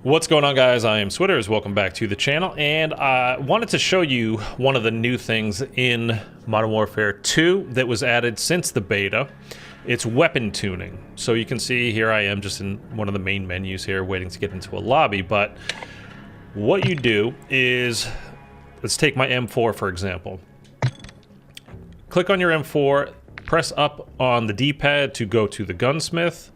What's going on, guys? I am Switters. Welcome back to the channel, and I wanted to show you one of the new things in Modern Warfare 2 that was added since the beta. It's weapon tuning. So you can see here I am just in one of the main menus here waiting to get into a lobby, but what you do is, let's take my M4 for example. Click on your M4, press up on the D-pad to go to the Gunsmith,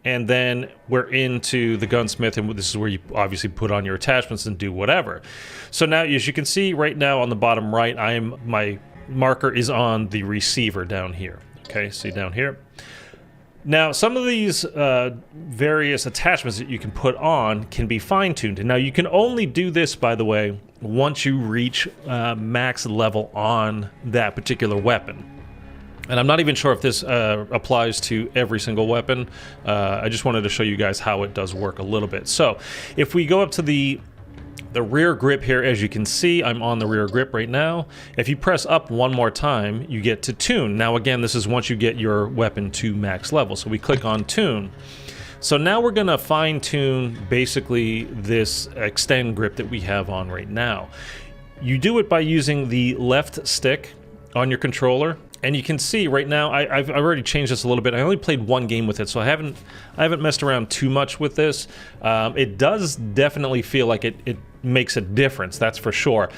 and then we're into the Gunsmith, and this is where you obviously put on your attachments and do whatever. So now, as you can see right now on the bottom right, my marker is on the receiver down here. Okay, see down here. Now, some of these various attachments that you can put on can be fine-tuned. And now you can only do this, by the way, once you reach max level on that particular weapon. And I'm not even sure if this applies to every single weapon. I just wanted to show you guys how it does work a little bit. So if we go up to the rear grip here, as you can see, I'm on the rear grip right now. If you press up one more time, you get to tune. Now again, this is once you get your weapon to max level. So we click on tune. So now we're gonna fine tune basically this extend grip that we have on right now. You do it by using the left stick on your controller. And you can see right now, I've already changed this a little bit. I only played one game with it, so I haven't messed around too much with this. It does definitely feel like it makes a difference, that's for sure.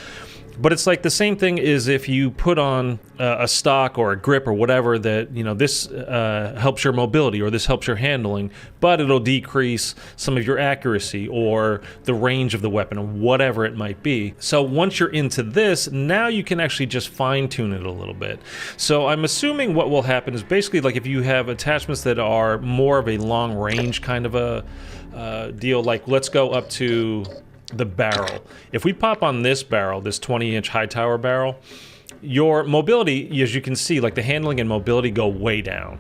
But it's like the same thing is if you put on a stock or a grip or whatever that, you know, this helps your mobility or this helps your handling, but it'll decrease some of your accuracy or the range of the weapon or whatever it might be. So once you're into this, now you can actually just fine tune it a little bit. So I'm assuming what will happen is basically like if you have attachments that are more of a long range kind of a deal, like let's go up to the barrel. If we pop on this barrel, this 20-inch high tower barrel, your mobility, as you can see, like the handling and mobility go way down.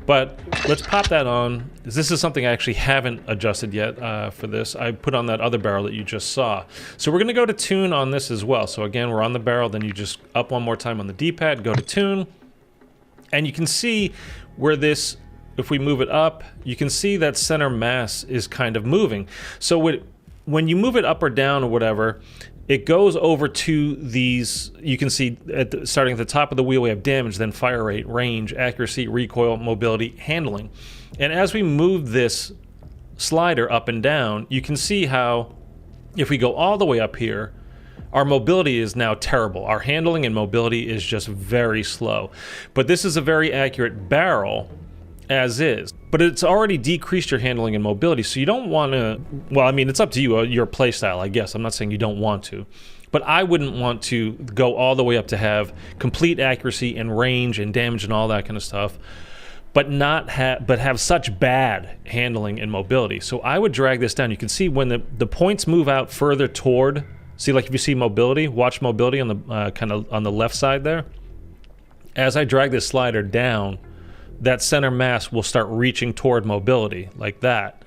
But let's pop that on. This is something I actually haven't adjusted yet for this. I put on that other barrel that you just saw. So we're gonna go to tune on this as well. So again, we're on the barrel, then you just up one more time on the D-pad, go to tune, and you can see where this, if we move it up, you can see that center mass is kind of moving. So when you move it up or down or whatever, it goes over to these, you can see starting at the top of the wheel we have damage, then fire rate, range, accuracy, recoil, mobility, handling. And as we move this slider up and down, you can see how if we go all the way up here, our mobility is now terrible. Our handling and mobility is just very slow. But this is a very accurate barrel as is, but it's already decreased your handling and mobility, so you don't want to, well, I mean, it's up to you, your playstyle, I guess. I'm not saying you don't want to, but I wouldn't want to go all the way up to have complete accuracy and range and damage and all that kind of stuff, but have such bad handling and mobility. So I would drag this down. You can see when the points move out further toward, see, like if you see mobility, watch mobility on the kind of on the left side there. As I drag this slider down, that center mass will start reaching toward mobility like that.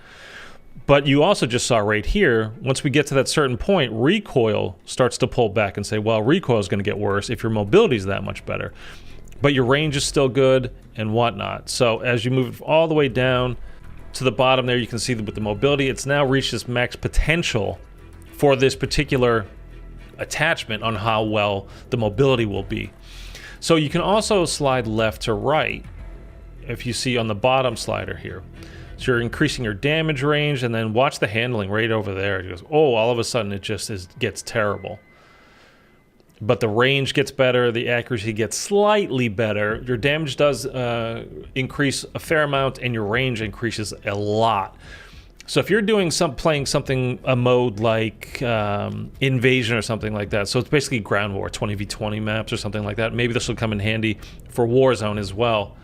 But you also just saw right here, once we get to that certain point, recoil starts to pull back and say, well, recoil is going to get worse if your mobility is that much better. But your range is still good and whatnot. So as you move all the way down to the bottom there, you can see that with the mobility, it's now reached its max potential for this particular attachment on how well the mobility will be. So you can also slide left to right, if you see on the bottom slider here. So you're increasing your damage range, and then watch the handling right over there. It goes, oh, all of a sudden it just gets terrible. But the range gets better, the accuracy gets slightly better, your damage does increase a fair amount, and your range increases a lot. So if you're doing playing something, a mode like Invasion or something like that, so it's basically ground war, 20v20 maps or something like that, maybe this will come in handy for Warzone as well.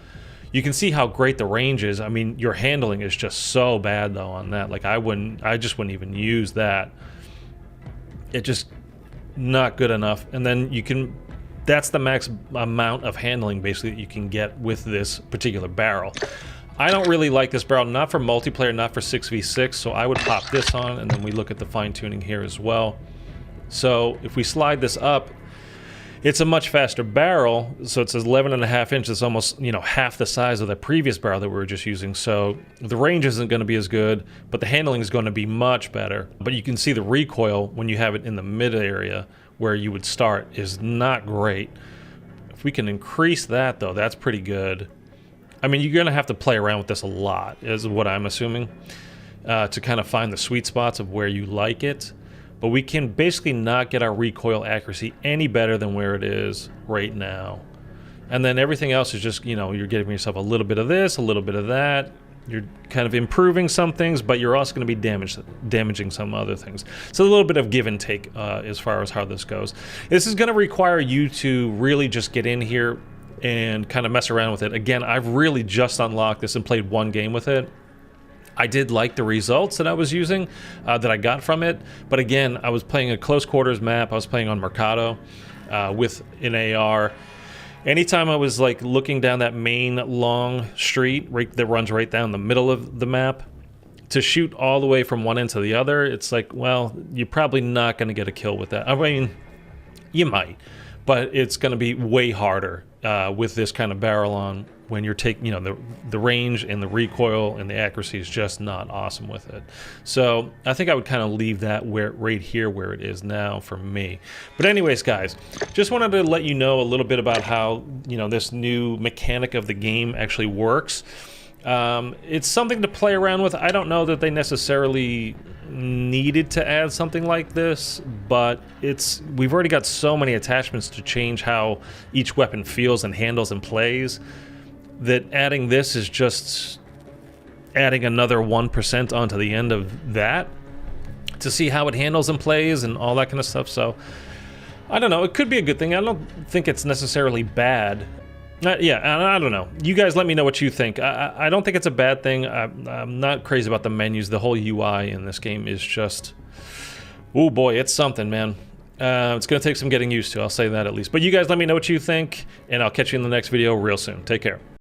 You can see how great the range is. I mean, your handling is just so bad though on that. Like I just wouldn't even use that. It just not good enough. And then you can, that's the max amount of handling basically that you can get with this particular barrel. I don't really like this barrel, not for multiplayer, not for 6v6, so I would pop this on, and then we look at the fine tuning here as well. So if we slide this up, It's a much faster barrel, so it's 11.5 inches. It's almost, you know, half the size of the previous barrel that we were just using. So the range isn't going to be as good, but the handling is going to be much better. But you can see the recoil when you have it in the mid area where you would start is not great. If we can increase that, though, that's pretty good. I mean, you're going to have to play around with this a lot, is what I'm assuming, to kind of find the sweet spots of where you like it. But we can basically not get our recoil accuracy any better than where it is right now. And then everything else is just, you know, you're giving yourself a little bit of this, a little bit of that. You're kind of improving some things, but you're also going to be damaging some other things. So a little bit of give and take as far as how this goes. This is going to require you to really just get in here and kind of mess around with it. Again, I've really just unlocked this and played one game with it. I did like the results that I was using, that I got from it. But again, I was playing a close quarters map. I was playing on Mercado with an AR. Anytime I was like looking down that main long street that runs right down the middle of the map, to shoot all the way from one end to the other, it's like, well, you're probably not going to get a kill with that. I mean, you might, but it's going to be way harder with this kind of barrel on, when you're taking, you know, the range and the recoil and the accuracy is just not awesome with it. So I think I would kind of leave that right here where it is now for me. But anyways, guys, just wanted to let you know a little bit about how, you know, this new mechanic of the game actually works. It's something to play around with. I don't know that they necessarily needed to add something like this, but we've already got so many attachments to change how each weapon feels and handles and plays, that adding this is just adding another 1% onto the end of that to see how it handles and plays and all that kind of stuff. So I don't know, it could be a good thing. I don't think it's necessarily bad. Yeah, I don't know. You guys let me know what you think. I don't think it's a bad thing. I'm not crazy about the menus. The whole UI in this game is just, oh boy, it's something, man. It's going to take some getting used to, I'll say that at least. But you guys let me know what you think, and I'll catch you in the next video real soon. Take care.